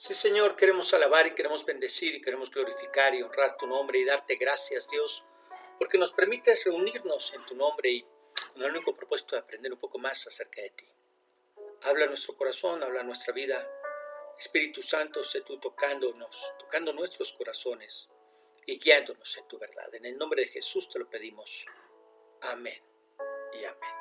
Sí, Señor, queremos alabar y queremos bendecir y queremos glorificar y honrar tu nombre y darte gracias, Dios, porque nos permites reunirnos en tu nombre y con el único propósito de aprender un poco más acerca de ti. Habla nuestro corazón, habla nuestra vida. Espíritu Santo, sé tú tocándonos, tocando nuestros corazones y guiándonos en tu verdad. En el nombre de Jesús te lo pedimos. Amén y amén.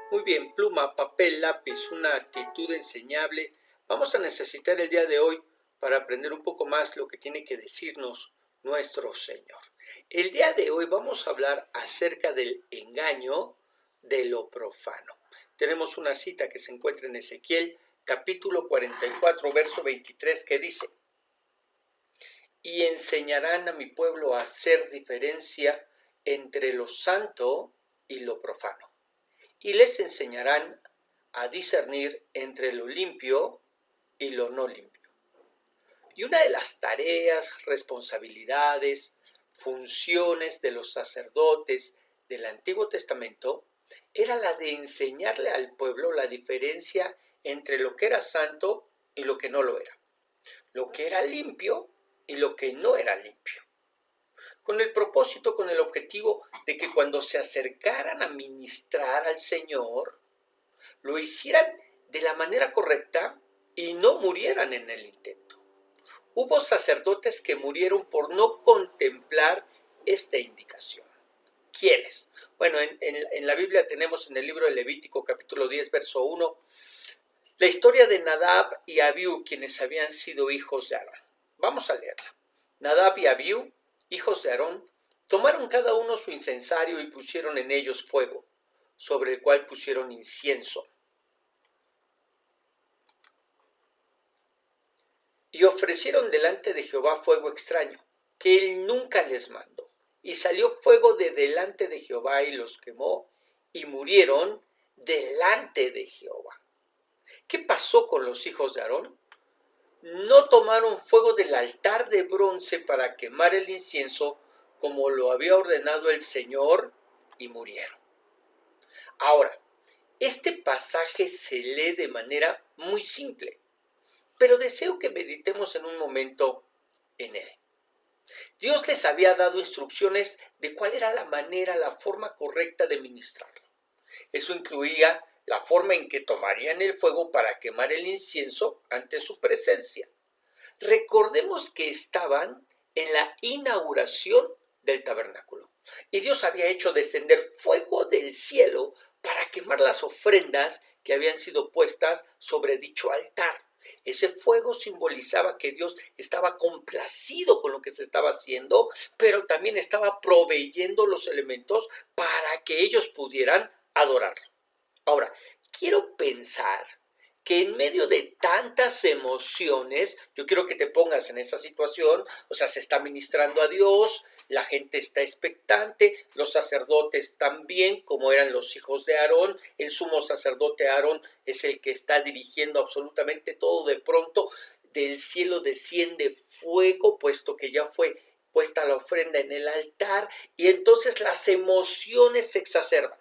Muy bien, pluma, papel, lápiz, una actitud enseñable. Vamos a necesitar el día de hoy para aprender un poco más lo que tiene que decirnos nuestro Señor. El día de hoy vamos a hablar acerca del engaño de lo profano. Tenemos una cita que se encuentra en Ezequiel, capítulo 44, verso 23, que dice: y enseñarán a mi pueblo a hacer diferencia entre lo santo y lo profano, y les enseñarán a discernir entre lo limpio y lo no limpio. Y una de las tareas, responsabilidades, funciones de los sacerdotes del Antiguo Testamento era la de enseñarle al pueblo la diferencia entre lo que era santo y lo que no lo era, lo que era limpio y lo que no era limpio, con el propósito, con el objetivo de que cuando se acercaran a ministrar al Señor, lo hicieran de la manera correcta y no murieran en el intento. Hubo sacerdotes que murieron por no contemplar esta indicación. ¿Quiénes? Bueno, en la Biblia tenemos en el libro de Levítico, capítulo 10, verso 1, la historia de Nadab y Abiú, quienes habían sido hijos de Aarón. Vamos a leerla. Nadab y Abiú, hijos de Aarón, tomaron cada uno su incensario y pusieron en ellos fuego, sobre el cual pusieron incienso. Y ofrecieron delante de Jehová fuego extraño, que él nunca les mandó. Y salió fuego de delante de Jehová y los quemó, y murieron delante de Jehová. ¿Qué pasó con los hijos de Aarón? No tomaron fuego del altar de bronce para quemar el incienso, como lo había ordenado el Señor, y murieron. Ahora, este pasaje se lee de manera muy simple, pero deseo que meditemos en un momento en él. Dios les había dado instrucciones de cuál era la manera, la forma correcta de ministrarlo. Eso incluía la forma en que tomarían el fuego para quemar el incienso ante su presencia. Recordemos que estaban en la inauguración del tabernáculo y Dios había hecho descender fuego del cielo para quemar las ofrendas que habían sido puestas sobre dicho altar. Ese fuego simbolizaba que Dios estaba complacido con lo que se estaba haciendo, pero también estaba proveyendo los elementos para que ellos pudieran adorarlo. Ahora, quiero pensar que en medio de tantas emociones, yo quiero que te pongas en esa situación, o sea, se está ministrando a Dios, la gente está expectante, los sacerdotes también, como eran los hijos de Aarón, el sumo sacerdote Aarón es el que está dirigiendo absolutamente todo. De pronto del cielo desciende fuego, puesto que ya fue puesta la ofrenda en el altar, y entonces las emociones se exacerban.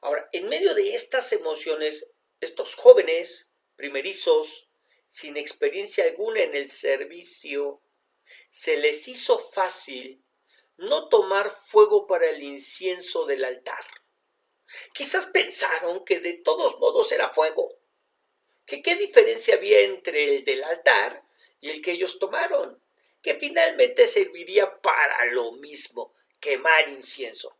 Ahora, en medio de estas emociones, estos jóvenes primerizos, sin experiencia alguna en el servicio, se les hizo fácil no tomar fuego para el incienso del altar. Quizás pensaron que de todos modos era fuego, que qué diferencia había entre el del altar y el que ellos tomaron, que finalmente serviría para lo mismo, quemar incienso.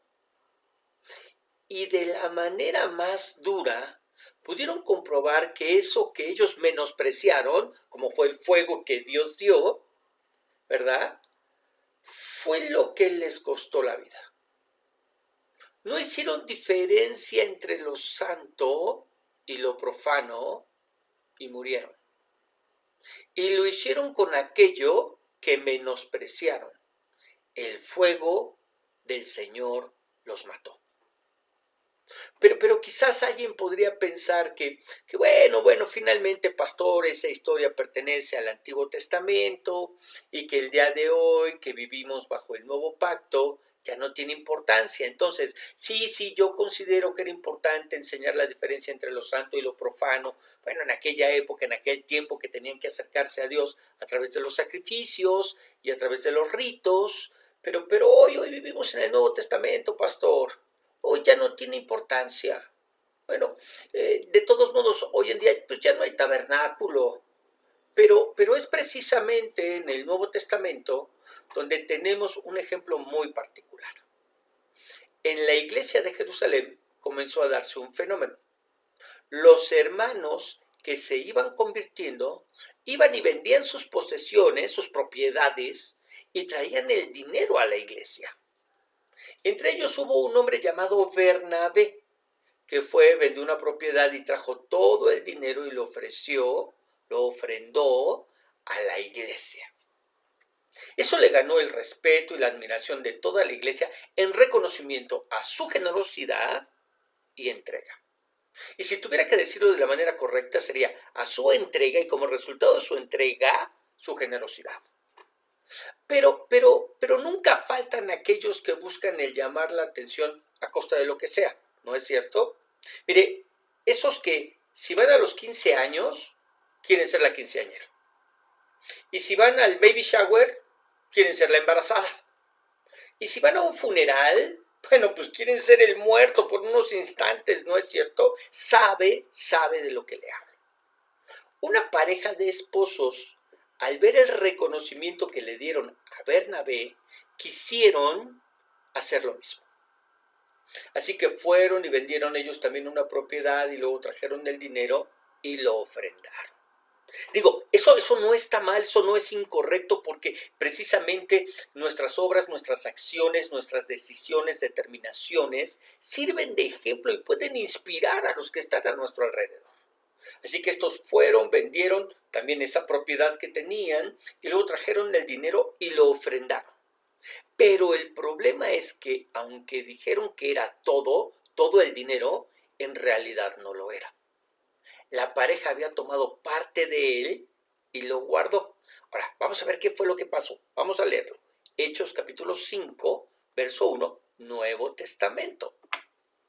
Y de la manera más dura pudieron comprobar que eso que ellos menospreciaron, como fue el fuego que Dios dio, ¿verdad?, fue lo que les costó la vida. No hicieron diferencia entre lo santo y lo profano y murieron. Y lo hicieron con aquello que menospreciaron. El fuego del Señor los mató. Pero quizás alguien podría pensar que bueno, finalmente, pastor, esa historia pertenece al Antiguo Testamento y que el día de hoy, que vivimos bajo el Nuevo Pacto, ya no tiene importancia. Entonces, sí, yo considero que era importante enseñar la diferencia entre lo santo y lo profano. Bueno, en aquella época, en aquel tiempo que tenían que acercarse a Dios a través de los sacrificios y a través de los ritos, pero hoy vivimos en el Nuevo Testamento, pastor. Hoy ya no tiene importancia. Bueno, de todos modos, hoy en día pues ya no hay tabernáculo, pero es precisamente en el Nuevo Testamento donde tenemos un ejemplo muy particular. En la iglesia de Jerusalén comenzó a darse un fenómeno. Los hermanos que se iban convirtiendo iban y vendían sus posesiones, sus propiedades, y traían el dinero a la iglesia. Entre ellos hubo un hombre llamado Bernabé, que vendió una propiedad y trajo todo el dinero y lo ofrendó a la iglesia. Eso le ganó el respeto y la admiración de toda la iglesia en reconocimiento a su generosidad y entrega. Y si tuviera que decirlo de la manera correcta, sería a su entrega y como resultado de su entrega, su generosidad. Pero nunca faltan aquellos que buscan el llamar la atención a costa de lo que sea, ¿no es cierto? Mire, esos que si van a los 15 años, quieren ser la quinceañera. Y si van al baby shower, quieren ser la embarazada. Y si van a un funeral, bueno, pues quieren ser el muerto por unos instantes, ¿no es cierto? Sabe de lo que le hablo. Una pareja de esposos, al ver el reconocimiento que le dieron a Bernabé, quisieron hacer lo mismo. Así que fueron y vendieron ellos también una propiedad y luego trajeron el dinero y lo ofrendaron. Digo, eso no está mal, eso no es incorrecto porque precisamente nuestras obras, nuestras acciones, nuestras decisiones, determinaciones sirven de ejemplo y pueden inspirar a los que están a nuestro alrededor. Así que estos vendieron también esa propiedad que tenían y luego trajeron el dinero y lo ofrendaron. Pero el problema es que aunque dijeron que era todo el dinero, en realidad no lo era. La pareja había tomado parte de él y lo guardó. Ahora, vamos a ver qué fue lo que pasó. Vamos a leerlo. Hechos capítulo 5, verso 1, Nuevo Testamento.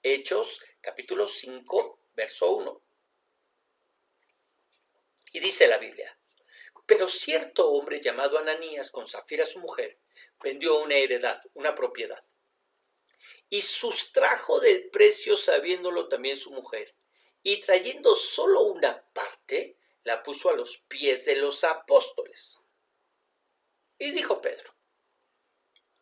Hechos capítulo 5, verso 1. Y dice la Biblia: pero cierto hombre llamado Ananías, con Zafira su mujer, vendió una heredad, una propiedad, y sustrajo del precio sabiéndolo también su mujer, y trayendo solo una parte, la puso a los pies de los apóstoles. Y dijo Pedro: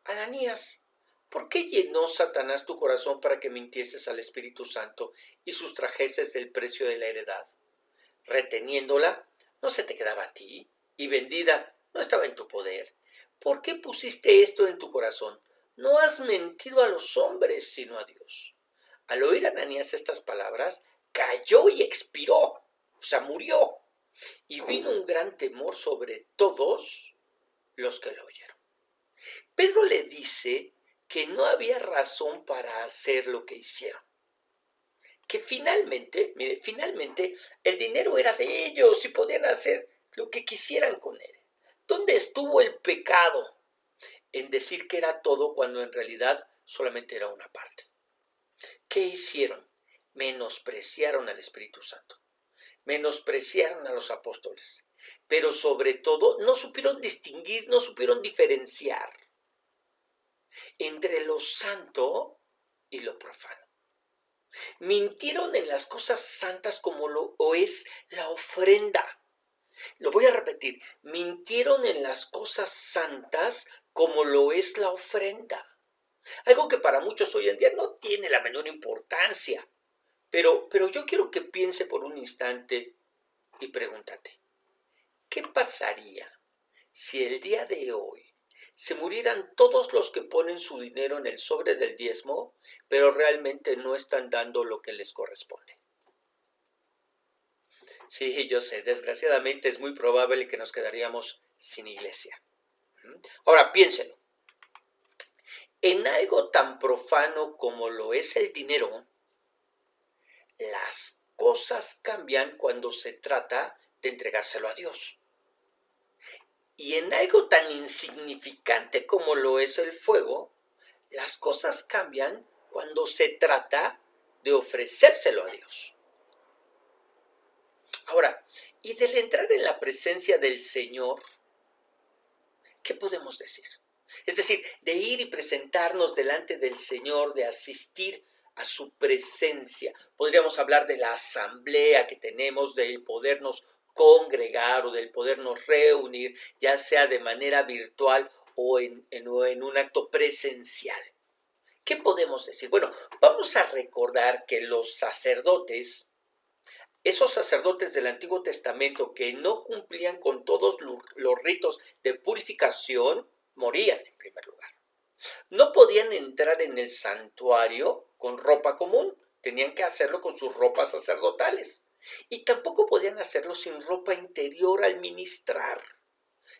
Ananías, ¿por qué llenó Satanás tu corazón para que mintieses al Espíritu Santo y sustrajeses del precio de la heredad? Reteniéndola, no se te quedaba a ti, y vendida, no estaba en tu poder. ¿Por qué pusiste esto en tu corazón? No has mentido a los hombres, sino a Dios. Al oír Ananías estas palabras, cayó y expiró, o sea, murió. Y vino un gran temor sobre todos los que lo oyeron. Pedro le dice que no había razón para hacer lo que hicieron. Que finalmente el dinero era de ellos y podían hacer lo que quisieran con él. ¿Dónde estuvo el pecado en decir que era todo cuando en realidad solamente era una parte? ¿Qué hicieron? Menospreciaron al Espíritu Santo, menospreciaron a los apóstoles, pero sobre todo no supieron distinguir, no supieron diferenciar entre lo santo y lo profano. Mintieron en las cosas santas como lo es la ofrenda. Lo voy a repetir, mintieron en las cosas santas como lo es la ofrenda. Algo que para muchos hoy en día no tiene la menor importancia. Pero yo quiero que piense por un instante y pregúntate, ¿qué pasaría si el día de hoy se murieran todos los que ponen su dinero en el sobre del diezmo, pero realmente no están dando lo que les corresponde? Sí, yo sé, desgraciadamente es muy probable que nos quedaríamos sin iglesia. Ahora, piénsenlo. En algo tan profano como lo es el dinero, las cosas cambian cuando se trata de entregárselo a Dios. Y en algo tan insignificante como lo es el fuego, las cosas cambian cuando se trata de ofrecérselo a Dios. Ahora, y del entrar en la presencia del Señor, ¿qué podemos decir? Es decir, de ir y presentarnos delante del Señor, de asistir a su presencia. Podríamos hablar de la asamblea que tenemos, del podernos congregar o del podernos reunir, ya sea de manera virtual o en un acto presencial. ¿Qué podemos decir? Bueno, vamos a recordar que los sacerdotes, esos sacerdotes del Antiguo Testamento que no cumplían con todos los ritos de purificación, morían en primer lugar. No podían entrar en el santuario con ropa común, tenían que hacerlo con sus ropas sacerdotales. Y tampoco podían hacerlo sin ropa interior al ministrar,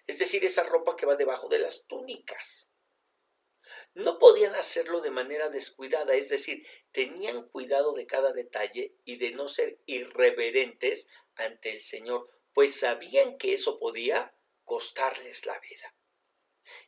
es decir, esa ropa que va debajo de las túnicas. No podían hacerlo de manera descuidada, es decir, tenían cuidado de cada detalle y de no ser irreverentes ante el Señor, pues sabían que eso podía costarles la vida.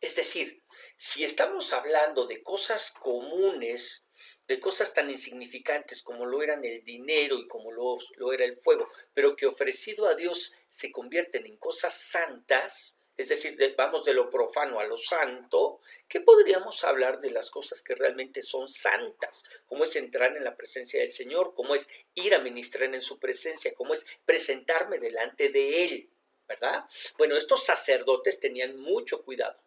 Es decir, si estamos hablando de cosas comunes, de cosas tan insignificantes como lo eran el dinero y como lo era el fuego, pero que ofrecido a Dios se convierten en cosas santas, es decir, vamos de lo profano a lo santo, ¿qué podríamos hablar de las cosas que realmente son santas? Como es entrar en la presencia del Señor, como es ir a ministrar en su presencia, como es presentarme delante de Él, ¿verdad? Bueno, estos sacerdotes tenían mucho cuidado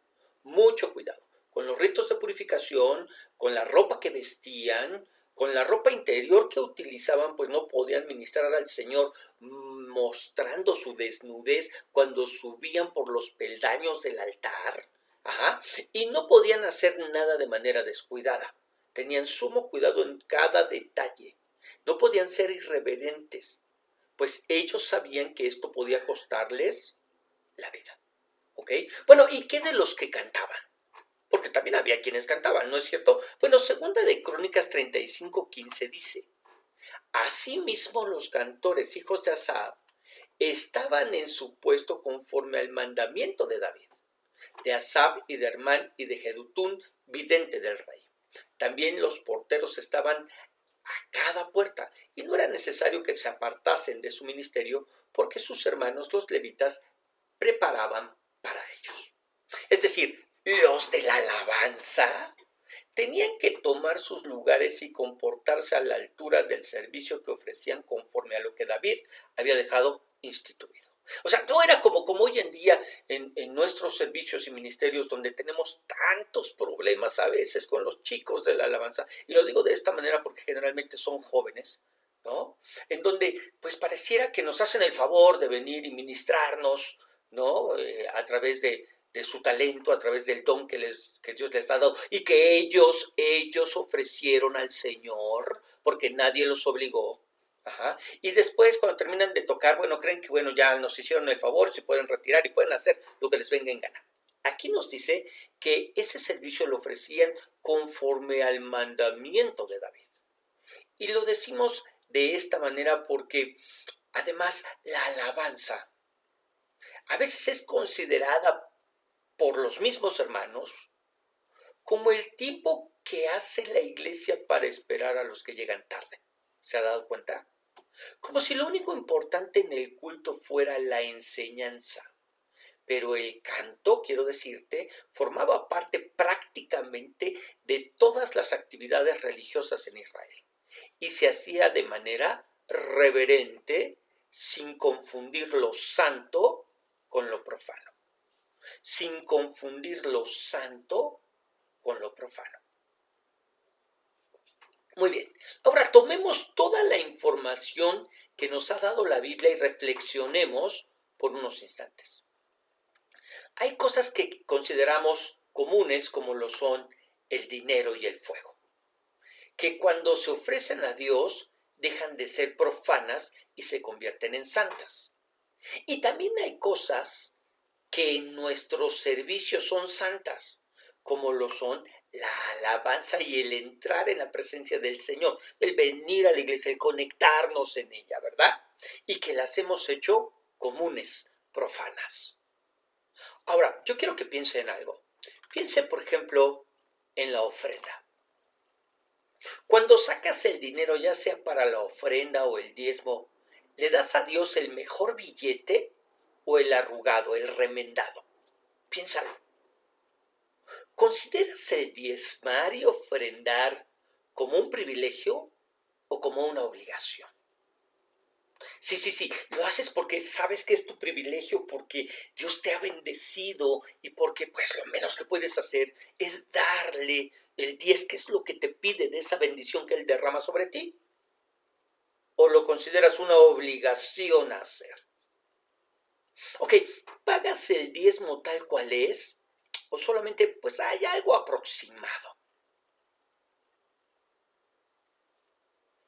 con los ritos de purificación, con la ropa que vestían, con la ropa interior que utilizaban, pues no podían ministrar al Señor mostrando su desnudez cuando subían por los peldaños del altar. Ajá, y no podían hacer nada de manera descuidada. Tenían sumo cuidado en cada detalle. No podían ser irreverentes, pues ellos sabían que esto podía costarles la vida. ¿Ok? Bueno, ¿y qué de los que cantaban? Porque también había quienes cantaban, ¿no es cierto? Bueno, segunda de Crónicas 35:15 dice: asimismo los cantores, hijos de Asaf, estaban en su puesto conforme al mandamiento de David, de Asaf y de Hermán y de Jedutún, vidente del rey. También los porteros estaban a cada puerta y no era necesario que se apartasen de su ministerio porque sus hermanos los levitas preparaban para ellos. Es decir, los de la alabanza tenían que tomar sus lugares y comportarse a la altura del servicio que ofrecían conforme a lo que David había dejado instituido. O sea, no era como hoy en día en nuestros servicios y ministerios donde tenemos tantos problemas a veces con los chicos de la alabanza, y lo digo de esta manera porque generalmente son jóvenes, ¿no? En donde pues pareciera que nos hacen el favor de venir y ministrarnos, ¿no? A través de su talento, a través del don que Dios les ha dado y que ellos ofrecieron al Señor porque nadie los obligó. Ajá. Y después cuando terminan de tocar, bueno, creen que bueno, ya nos hicieron el favor, se pueden retirar y pueden hacer lo que les venga en gana. Aquí nos dice que ese servicio lo ofrecían conforme al mandamiento de David. Y lo decimos de esta manera porque además la alabanza a veces es considerada por los mismos hermanos como el tiempo que hace la iglesia para esperar a los que llegan tarde. ¿Se ha dado cuenta? Como si lo único importante en el culto fuera la enseñanza. Pero el canto, quiero decirte, formaba parte prácticamente de todas las actividades religiosas en Israel. Y se hacía de manera reverente, sin confundir lo santo con lo profano. Sin confundir lo santo con lo profano. Muy bien, ahora tomemos toda la información que nos ha dado la Biblia y reflexionemos por unos instantes. Hay cosas que consideramos comunes como lo son el dinero y el fuego, que cuando se ofrecen a Dios dejan de ser profanas y se convierten en santas. Y también hay cosas que en nuestro servicio son santas, como lo son la alabanza y el entrar en la presencia del Señor, el venir a la iglesia, el conectarnos en ella, ¿verdad? Y que las hemos hecho comunes, profanas. Ahora, yo quiero que piense en algo. Piense, por ejemplo, en la ofrenda. Cuando sacas el dinero, ya sea para la ofrenda o el diezmo, ¿le das a Dios el mejor billete o el arrugado, el remendado? Piénsalo. ¿Consideras el diezmar y ofrendar como un privilegio o como una obligación? Sí, lo haces porque sabes que es tu privilegio, porque Dios te ha bendecido y porque pues lo menos que puedes hacer es darle el 10, que es lo que te pide de esa bendición que Él derrama sobre ti. ¿O lo consideras una obligación hacer? Ok, ¿pagas el diezmo tal cual es? ¿O solamente pues hay algo aproximado?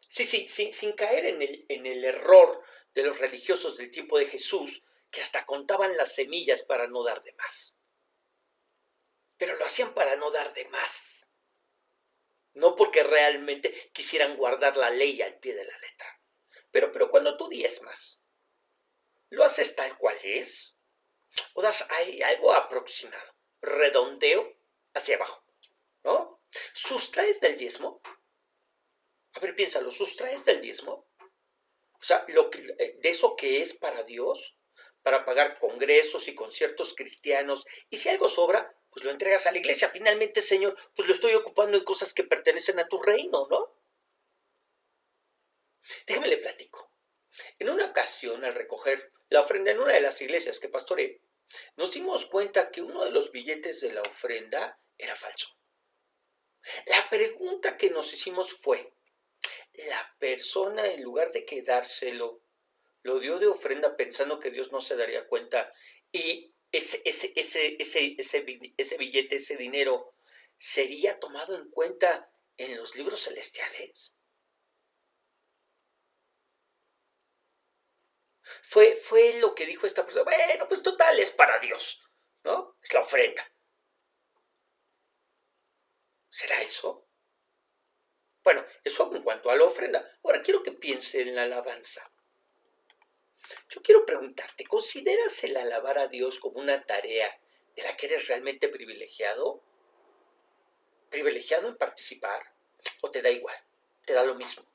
Sí, sin caer en el error de los religiosos del tiempo de Jesús, que hasta contaban las semillas para no dar de más. Pero lo hacían para no dar de más, no porque realmente quisieran guardar la ley al pie de la letra. Pero cuando tú diezmas, ¿lo haces tal cual es? ¿O das ahí algo aproximado, redondeo hacia abajo, ¿no? ¿Sustraes del diezmo? A ver, piénsalo, ¿sustraes del diezmo? O sea, de eso que es para Dios, para pagar congresos y conciertos cristianos, y si algo sobra, pues lo entregas a la iglesia. Finalmente, Señor, pues lo estoy ocupando en cosas que pertenecen a tu reino, ¿no? Déjame le platico. En una ocasión, al recoger la ofrenda en una de las iglesias que pastoreé, nos dimos cuenta que uno de los billetes de la ofrenda era falso. La pregunta que nos hicimos fue, ¿la persona en lugar de quedárselo lo dio de ofrenda pensando que Dios no se daría cuenta y ese billete, ese dinero, sería tomado en cuenta en los libros celestiales? Fue lo que dijo esta persona. Bueno, pues total, es para Dios, ¿no? Es la ofrenda. ¿Será eso? Bueno, eso en cuanto a la ofrenda. Ahora quiero que piense en la alabanza. Yo quiero preguntarte, ¿consideras el alabar a Dios como una tarea de la que eres realmente privilegiado? ¿Privilegiado en participar? ¿O te da igual? ¿Te da lo mismo?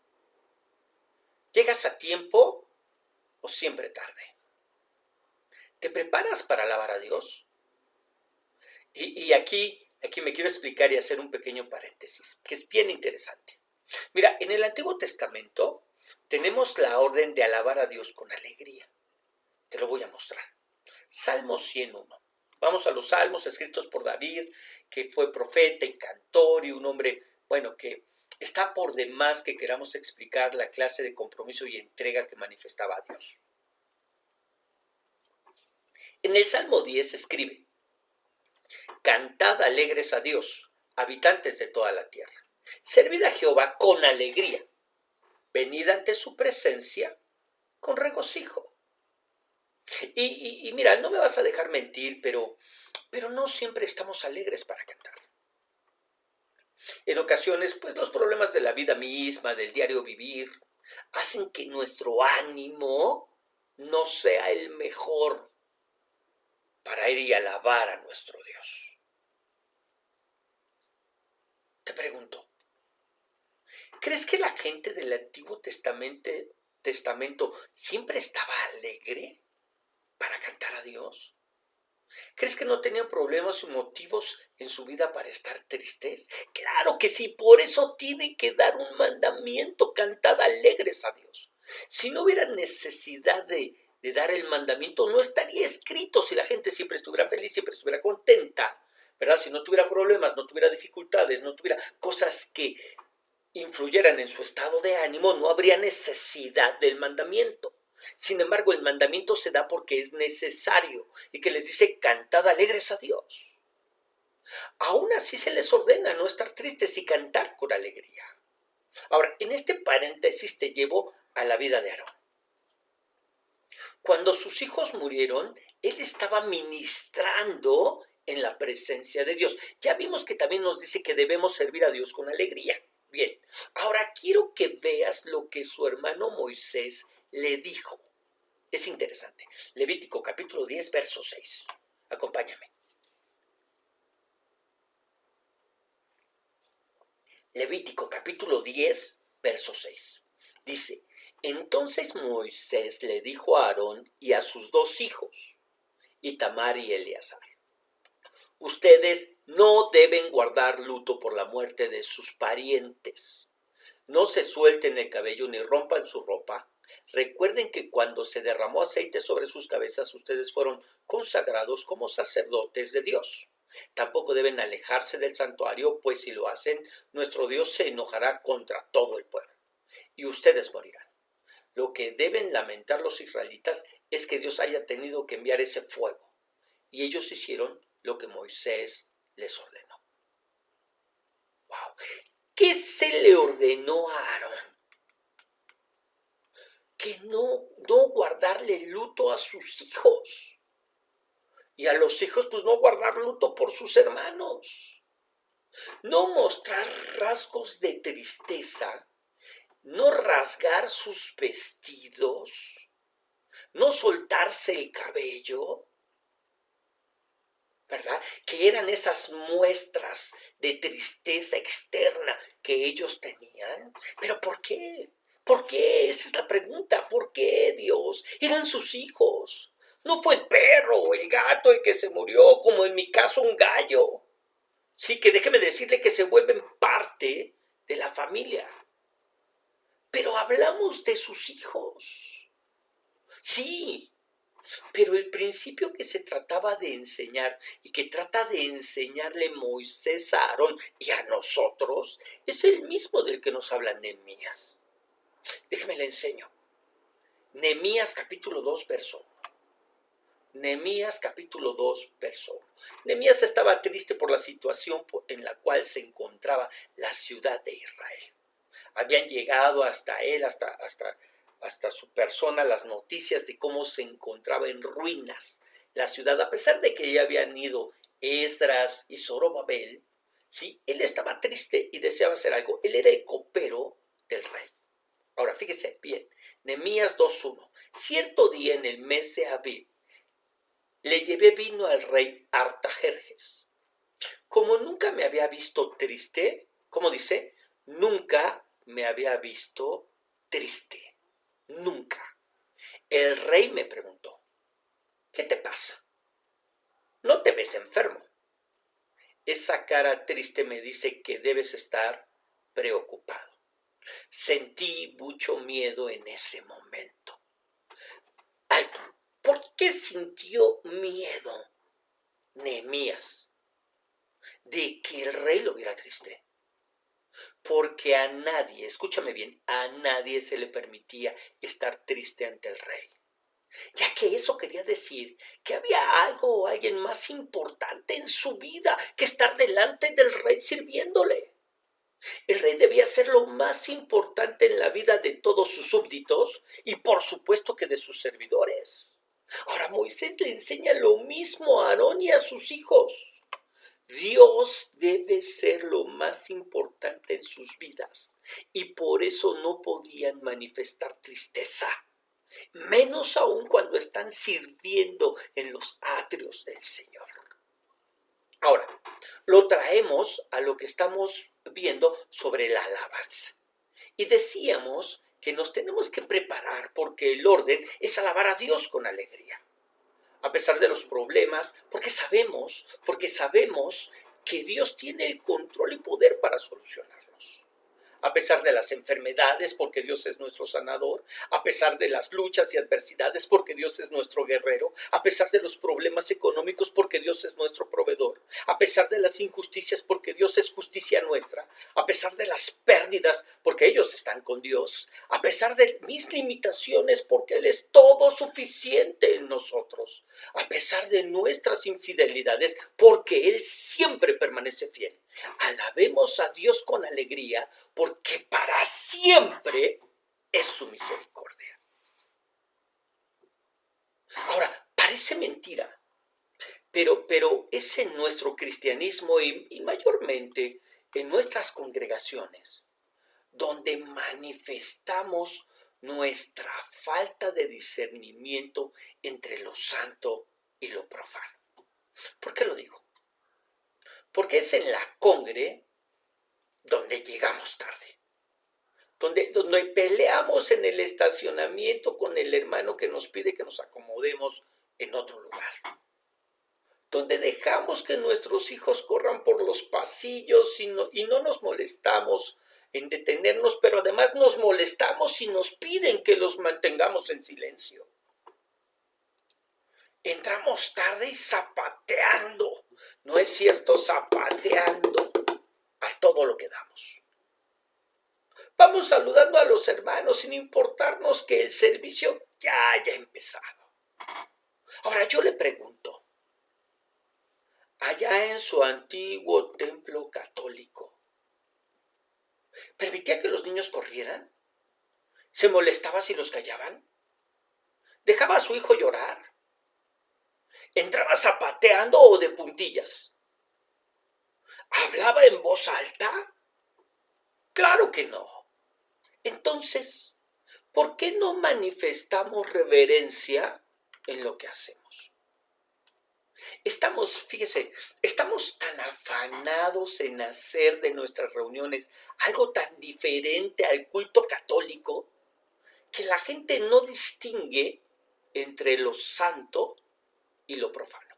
¿Llegas a tiempo o siempre tarde? ¿Te preparas para alabar a Dios? Y aquí me quiero explicar y hacer un pequeño paréntesis, que es bien interesante. Mira, en el Antiguo Testamento tenemos la orden de alabar a Dios con alegría. Te lo voy a mostrar. Salmo 101. Vamos a los salmos escritos por David, que fue profeta y cantor y un hombre, bueno, que está por demás que queramos explicar la clase de compromiso y entrega que manifestaba a Dios. En el Salmo 10 escribe: Cantad alegres a Dios, habitantes de toda la tierra. Servid a Jehová con alegría. Venid ante su presencia con regocijo. Y mira, no me vas a dejar mentir, pero no siempre estamos alegres para cantar. En ocasiones, pues los problemas de la vida misma, del diario vivir, hacen que nuestro ánimo no sea el mejor para ir y alabar a nuestro Dios. Te pregunto, ¿crees que la gente del Antiguo Testamento siempre estaba alegre para cantar a Dios? ¿Crees que no tenían problemas y motivos en su vida para estar tristes? Claro que sí, por eso tiene que dar un mandamiento: cantad alegres a Dios. Si no hubiera necesidad de dar el mandamiento, no estaría escrito. Si la gente siempre estuviera feliz, siempre estuviera contenta, ¿verdad? Si no tuviera problemas, no tuviera dificultades, no tuviera cosas que influyeran en su estado de ánimo, no habría necesidad del mandamiento. Sin embargo, el mandamiento se da porque es necesario y que les dice: cantad alegres a Dios. Aún así se les ordena no estar tristes y cantar con alegría. Ahora, en este paréntesis te llevo a la vida de Aarón. Cuando sus hijos murieron, él estaba ministrando en la presencia de Dios. Ya vimos que también nos dice que debemos servir a Dios con alegría. Bien, ahora quiero que veas lo que su hermano Moisés le dijo. Es interesante. Levítico capítulo 10, verso 6. Acompáñame. Levítico capítulo 10, verso 6. Dice, entonces Moisés le dijo a Aarón y a sus dos hijos, Itamar y Eleazar, ustedes no deben guardar luto por la muerte de sus parientes. No se suelten el cabello ni rompan su ropa. Recuerden que cuando se derramó aceite sobre sus cabezas, ustedes fueron consagrados como sacerdotes de Dios. Tampoco deben alejarse del santuario, pues si lo hacen, nuestro Dios se enojará contra todo el pueblo, y ustedes morirán. Lo que deben lamentar los israelitas es que Dios haya tenido que enviar ese fuego, y ellos hicieron lo que Moisés les ordenó. ¡Wow! ¿Qué se le ordenó a Aarón? Que no guardarle luto a sus hijos. Y a los hijos, pues no guardar luto por sus hermanos. No mostrar rasgos de tristeza. No rasgar sus vestidos. No soltarse el cabello. ¿Verdad? Que eran esas muestras de tristeza externa que ellos tenían. ¿Pero por qué? ¿Por qué? Esa es la pregunta. ¿Por qué, Dios? Eran sus hijos. No fue el perro o el gato el que se murió, como en mi caso un gallo. Sí, que déjeme decirle que se vuelven parte de la familia. Pero hablamos de sus hijos. Sí, pero el principio que se trataba de enseñar y que trata de enseñarle Moisés a Aarón y a nosotros es el mismo del que nos habla Nehemías. Déjeme le enseño. Nehemías capítulo 2, verso 1. Nehemías capítulo 2, verso 1. Nehemías estaba triste por la situación en la cual se encontraba la ciudad de Israel. Habían llegado hasta él, hasta su persona, las noticias de cómo se encontraba en ruinas la ciudad, a pesar de que ya habían ido Esdras y Zorobabel. Sí, él estaba triste y deseaba hacer algo. Él era el copero del rey. Ahora, fíjese bien, Nehemías 2:1. Cierto día en el mes de Abib, le llevé vino al rey Artajerjes. Como nunca me había visto triste, ¿cómo dice? Nunca me había visto triste. Nunca. El rey me preguntó, ¿qué te pasa? No te ves enfermo. Esa cara triste me dice que debes estar preocupado. Sentí mucho miedo en ese momento. Ay, ¿por qué sintió miedo Nehemías de que el rey lo viera triste? Porque a nadie, escúchame bien, a nadie se le permitía estar triste ante el rey, ya que eso quería decir que había algo o alguien más importante en su vida que estar delante del rey sirviéndole. El rey debía ser lo más importante en la vida de todos sus súbditos y por supuesto que de sus servidores. Ahora Moisés le enseña lo mismo a Aarón y a sus hijos. Dios debe ser lo más importante en sus vidas y por eso no podían manifestar tristeza, menos aún cuando están sirviendo en los atrios del Señor. Ahora, lo traemos a lo que estamos viendo sobre la alabanza. Y decíamos que nos tenemos que preparar porque el orden es alabar a Dios con alegría. A pesar de los problemas, porque sabemos que Dios tiene el control y poder para solucionarlos. A pesar de las enfermedades, porque Dios es nuestro sanador, a pesar de las luchas y adversidades, porque Dios es nuestro guerrero, a pesar de los problemas económicos, porque Dios es nuestro proveedor, a pesar de las injusticias, porque Dios es justicia nuestra, a pesar de las pérdidas, porque ellos están con Dios, a pesar de mis limitaciones, porque Él es todo suficiente en nosotros, a pesar de nuestras infidelidades, porque Él siempre permanece fiel. Alabemos a Dios con alegría, porque para siempre es su misericordia. Ahora, parece mentira, pero es en nuestro cristianismo y mayormente en nuestras congregaciones donde manifestamos nuestra falta de discernimiento entre lo santo y lo profano. ¿Por qué lo digo? Porque es en la congre donde llegamos tarde, donde peleamos en el estacionamiento con el hermano que nos pide que nos acomodemos en otro lugar, donde dejamos que nuestros hijos corran por los pasillos y no nos molestamos en detenernos, pero además nos molestamos si nos piden que los mantengamos en silencio. Entramos tarde y zapateando, ¿no es cierto? Zapateando a todo lo que damos. Vamos saludando a los hermanos sin importarnos que el servicio ya haya empezado. Ahora yo le pregunto, allá en su antiguo templo católico, ¿permitía que los niños corrieran? ¿Se molestaba si los callaban? ¿Dejaba a su hijo llorar? ¿Entraba zapateando o de puntillas? ¿Hablaba en voz alta? Claro que no. Entonces, ¿por qué no manifestamos reverencia en lo que hacemos? Estamos tan afanados en hacer de nuestras reuniones algo tan diferente al culto católico que la gente no distingue entre lo santo y lo profano.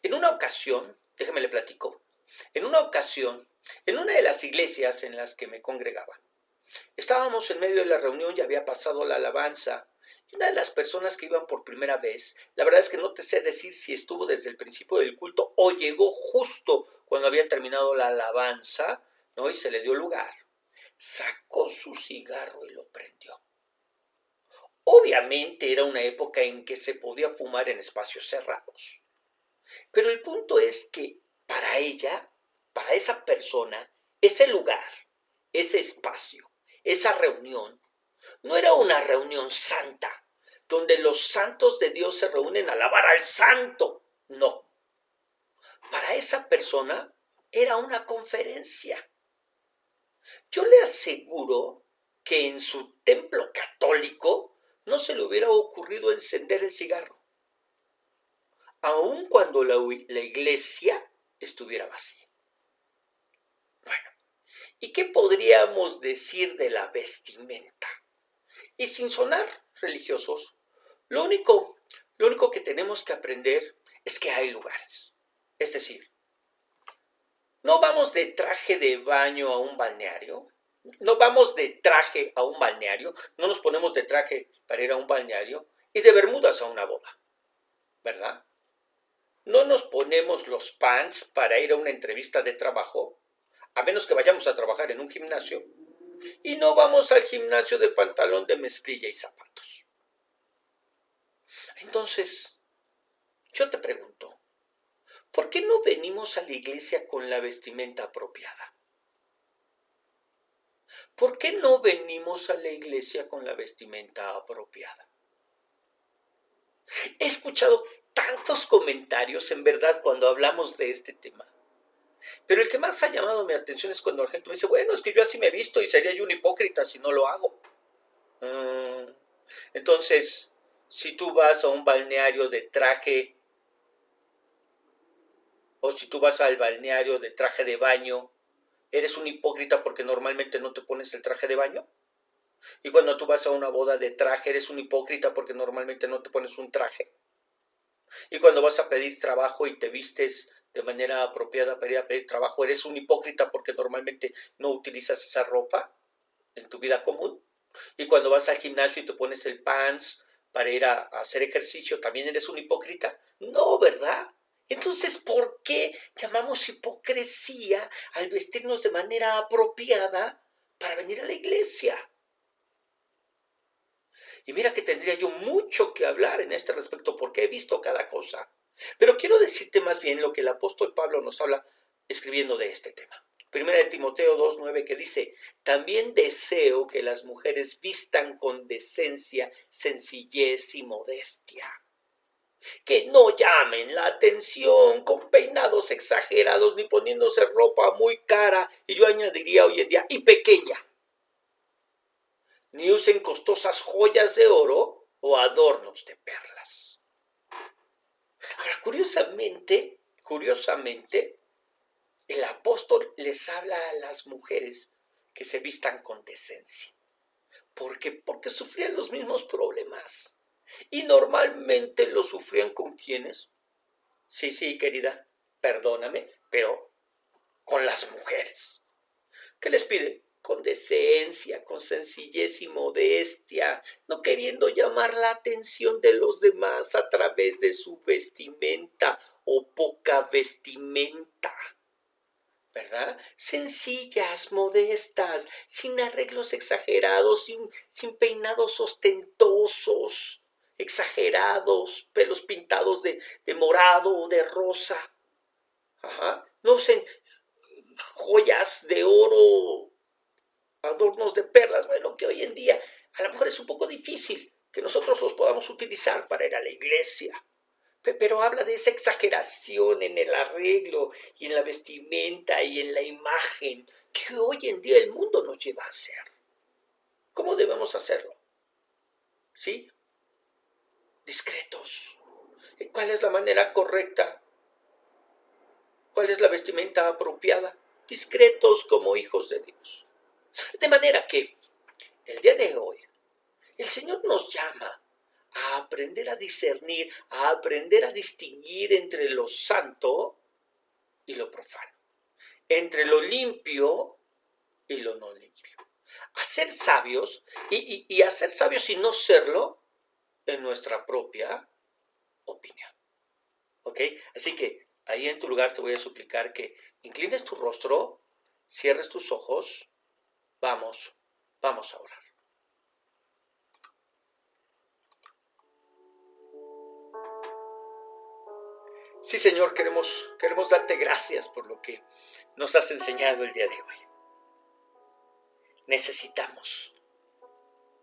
En una ocasión, déjeme le platico, en una de las iglesias en las que me congregaba, estábamos en medio de la reunión y había pasado la alabanza. Y una de las personas que iban por primera vez, la verdad es que no te sé decir si estuvo desde el principio del culto o llegó justo cuando había terminado la alabanza, ¿no? Y se le dio lugar. Sacó su cigarro y lo prendió. Obviamente era una época en que se podía fumar en espacios cerrados. Pero el punto es que para ella, para esa persona, ese lugar, ese espacio, esa reunión, no era una reunión santa, donde los santos de Dios se reúnen a alabar al santo. No. Para esa persona era una conferencia. Yo le aseguro que en su templo católico no se le hubiera ocurrido encender el cigarro, aun cuando la iglesia estuviera vacía. Bueno, ¿y qué podríamos decir de la vestimenta? Y sin sonar religiosos, lo único que tenemos que aprender es que hay lugares. Es decir, no vamos de traje de baño a un balneario, no vamos de traje a un balneario, no nos ponemos de traje para ir a un balneario y de bermudas a una boda, ¿verdad? No nos ponemos los pants para ir a una entrevista de trabajo, a menos que vayamos a trabajar en un gimnasio, y no vamos al gimnasio de pantalón de mezclilla y zapatos. Entonces, yo te pregunto, ¿por qué no venimos a la iglesia con la vestimenta apropiada? ¿Por qué no venimos a la iglesia con la vestimenta apropiada? He escuchado tantos comentarios, en verdad, cuando hablamos de este tema. Pero el que más ha llamado mi atención es cuando la gente me dice, bueno, es que yo así me he visto y sería yo un hipócrita si no lo hago. Entonces, si tú vas a un balneario de traje, o si tú vas al balneario de traje de baño, ¿eres un hipócrita porque normalmente no te pones el traje de baño? Y cuando tú vas a una boda de traje, ¿eres un hipócrita porque normalmente no te pones un traje? Y cuando vas a pedir trabajo y te vistes de manera apropiada para ir a pedir trabajo, ¿eres un hipócrita porque normalmente no utilizas esa ropa en tu vida común? Y cuando vas al gimnasio y te pones el pants para ir a hacer ejercicio, ¿también eres un hipócrita? No, ¿verdad? Entonces, ¿por qué llamamos hipocresía al vestirnos de manera apropiada para venir a la iglesia? Y mira que tendría yo mucho que hablar en este respecto porque he visto cada cosa. Pero quiero decirte más bien lo que el apóstol Pablo nos habla escribiendo de este tema. Primera de Timoteo 2:9 que dice, también deseo que las mujeres vistan con decencia, sencillez y modestia. Que no llamen la atención con peinados exagerados ni poniéndose ropa muy cara y yo añadiría hoy en día y pequeña. Ni usen costosas joyas de oro o adornos de perlas. Ahora, curiosamente, el apóstol les habla a las mujeres que se vistan con decencia. ¿Por qué? Porque sufrían los mismos problemas. Y normalmente lo sufrían con ¿quiénes? Sí, querida, perdóname, pero con las mujeres. ¿Qué les pide? Con decencia, con sencillez y modestia, no queriendo llamar la atención de los demás a través de su vestimenta o poca vestimenta. ¿Verdad? Sencillas, modestas, sin arreglos exagerados, sin peinados ostentosos, exagerados, pelos pintados de morado o de rosa. No usen joyas de oro, adornos de perlas, bueno, que hoy en día a lo mejor es un poco difícil que nosotros los podamos utilizar para ir a la iglesia. Pero habla de esa exageración en el arreglo y en la vestimenta y en la imagen que hoy en día el mundo nos lleva a hacer. ¿Cómo debemos hacerlo? ¿Sí? Discretos. ¿Cuál es la manera correcta? ¿Cuál es la vestimenta apropiada? Discretos como hijos de Dios. De manera que el día de hoy el Señor nos llama a aprender a discernir, a aprender a distinguir entre lo santo y lo profano, entre lo limpio y lo no limpio. A ser sabios y a ser sabios y no serlo en nuestra propia opinión. ¿Ok? Así que ahí en tu lugar te voy a suplicar que inclines tu rostro, cierres tus ojos, vamos a orar. Sí, Señor, queremos darte gracias por lo que nos has enseñado el día de hoy.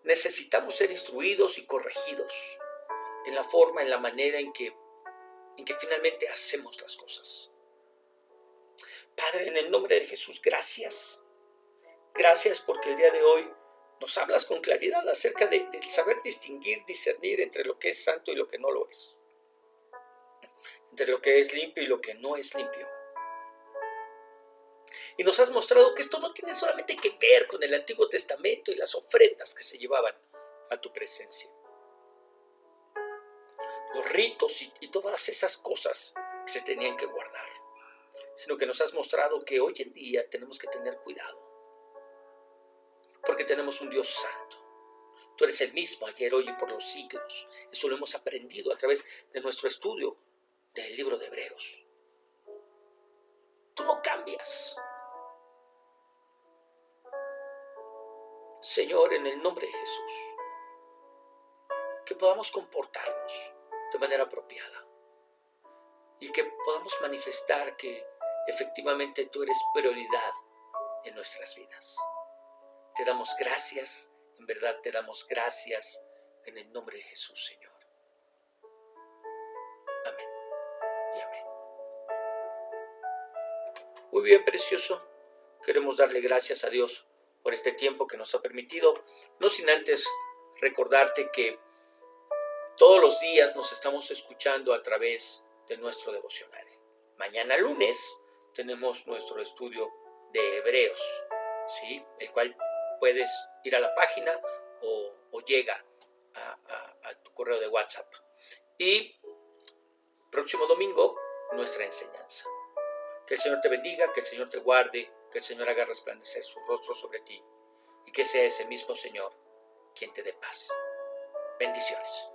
Necesitamos ser instruidos y corregidos en la forma, en la manera en que finalmente hacemos las cosas. Padre, en el nombre de Jesús, gracias. Gracias porque el día de hoy nos hablas con claridad acerca del saber distinguir, discernir entre lo que es santo y lo que no lo es. Entre lo que es limpio y lo que no es limpio. Y nos has mostrado que esto no tiene solamente que ver con el Antiguo Testamento y las ofrendas que se llevaban a tu presencia. Los ritos y todas esas cosas que se tenían que guardar. Sino que nos has mostrado que hoy en día tenemos que tener cuidado. Porque tenemos un Dios santo. Tú eres el mismo ayer, hoy y por los siglos. Eso lo hemos aprendido a través de nuestro estudio del libro de Hebreos. Tú no cambias. Señor, en el nombre de Jesús, que podamos comportarnos de manera apropiada y que podamos manifestar que efectivamente tú eres prioridad en nuestras vidas. Te damos gracias, en verdad te damos gracias en el nombre de Jesús, Señor. Amén y amén. Muy bien, precioso. Queremos darle gracias a Dios por este tiempo que nos ha permitido, no sin antes recordarte que todos los días nos estamos escuchando a través de nuestro devocional. Mañana lunes tenemos nuestro estudio de Hebreos, ¿sí? El cual puedes ir a la página o llega a tu correo de WhatsApp. Y próximo domingo, nuestra enseñanza. Que el Señor te bendiga, que el Señor te guarde, que el Señor haga resplandecer su rostro sobre ti y que sea ese mismo Señor quien te dé paz. Bendiciones.